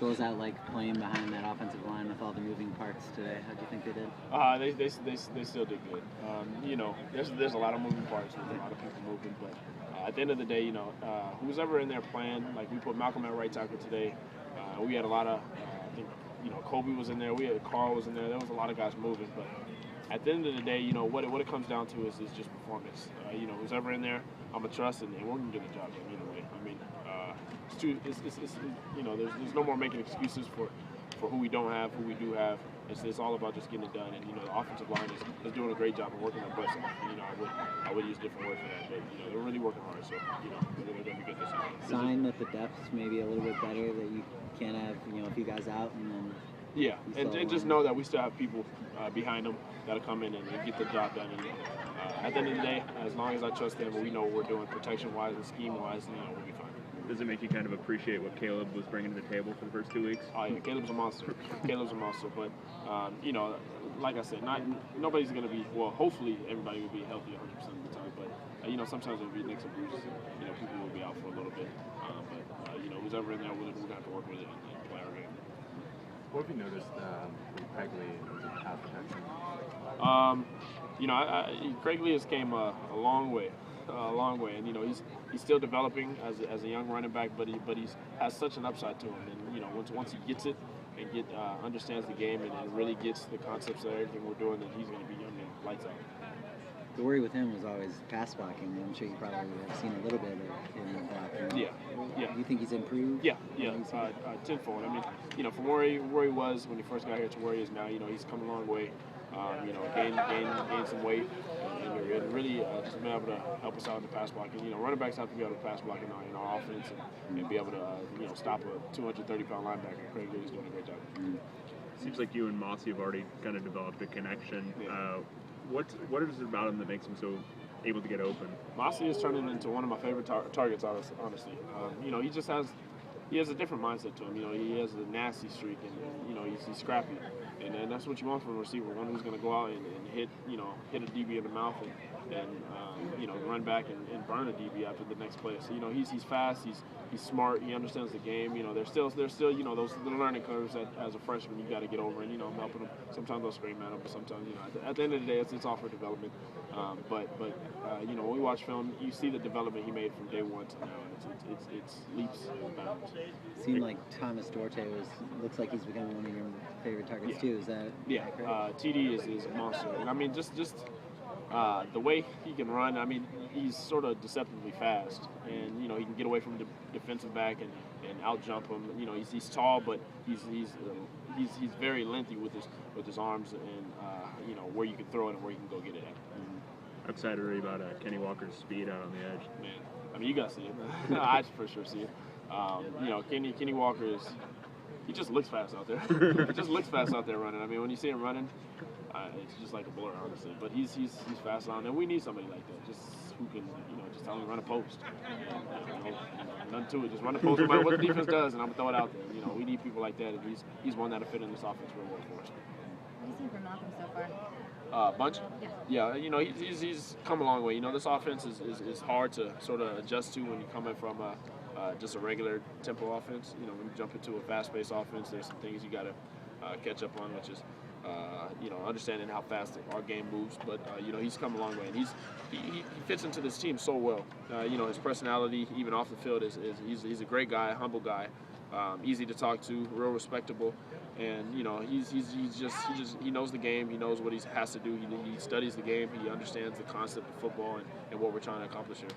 So was that like playing behind that offensive line with all the moving parts today? How do you think they did? They still did good. There's a lot of moving parts, there's a lot of people moving, but at the end of the day, who's ever in there playing, like we put Malcolm at right tackle today. We had a lot of, I think, Kobe was in there. We had Carl was in there. There was a lot of guys moving, but at the end of the day, what it comes down to is just performance. Who's ever in there, I'm gonna trust, and we're gonna get the job done either way. I mean, there's no more making excuses for who we don't have, who we do have. It's all about just getting it done. And the offensive line is doing a great job of working their butts off. I would use different words for that, but they're really working hard. So they're gonna be good this season. Sign that the depth's maybe a little bit better, that you can't have a few guys out and then. Yeah, and just know that we still have people behind them that'll come in and get the job done. And at the end of the day, as long as I trust them, we know what we're doing protection-wise and scheme-wise, we'll be fine. Does it make you kind of appreciate what Caleb was bringing to the table for the first 2 weeks? Oh yeah, Caleb's a monster. But like I said, nobody's going to be. Well, hopefully everybody will be healthy 100% of the time. But sometimes it'll be nicks and bruises. People will be out for a little bit. But who's ever in there, we're going to have to work with it and play our game. What have you noticed with Craig Lee in terms of pass protection? Craig Lee has came a long way. And he's still developing as a young running back, but he has such an upside to him. And once he gets it and understands the game and really gets the concepts of everything we're doing, then he's going to be lights out. The worry with him was always pass blocking. I'm sure you probably have seen a little bit of him blocking. Yeah. Do you think he's improved? Yeah. Tenfold. I mean, from where he was when he first got here to where he is now, he's come a long way. Gained some weight, and really just been able to help us out in the pass blocking. Running backs have to be able to pass block in our offense and be able to stop a 230-pound linebacker. Craig Lee's doing a great job. Seems like you and Mossi have already kind of developed a connection. Yeah. What is it about him that makes him so able to get open? Mossi is turning into one of my favorite targets, honestly. He has a different mindset to him. He has a nasty streak, and he's scrappy, and that's what you want from a receiver. One who's going to go out and hit a DB in the mouth and run back and burn a DB after the next play. So he's fast, he's smart, he understands the game. There's still those little learning curves that as a freshman you got to get over, and I'm helping him. Sometimes I'll scream at him, but sometimes at the end of the day it's all for development. When we watch film, you see the development he made from day one to now. It's leaps and bounds. Seemed like Thomas Duarte looks like he's becoming one of your favorite targets too. Is that correct? TD is a monster, and I mean just the way he can run. I mean, he's sort of deceptively fast, and he can get away from the defensive back and out jump him. He's tall, but he's very lengthy with his arms, and where you can throw it and where you can go get it at. I'm excited already about Kenny Walker's speed out on the edge. Man, I mean, you gotta see it. I for sure see it. Kenny Walker he just looks fast out there. He just looks fast out there running. I mean, when you see him running, it's just like a blur, honestly. But he's fast on, and we need somebody like that, just who can, just tell him to run a post. Nothing to it, just run a post no matter what the defense does, and I'm gonna throw it out there. We need people like that, and he's one that'll fit in this offense real well for us. What do you think from Malcolm so far? Bunch? Yeah, he's come a long way. This offense is hard to sort of adjust to when you're coming from just a regular tempo offense. When you jump into a fast-paced offense, there's some things you got to catch up on, which is understanding how fast our game moves. But he's come a long way, and he fits into this team so well. His personality, even off the field, he's a great guy, humble guy, easy to talk to, real respectable, and he knows the game. He knows what he has to do. He studies the game. He understands the concept of football and what we're trying to accomplish here.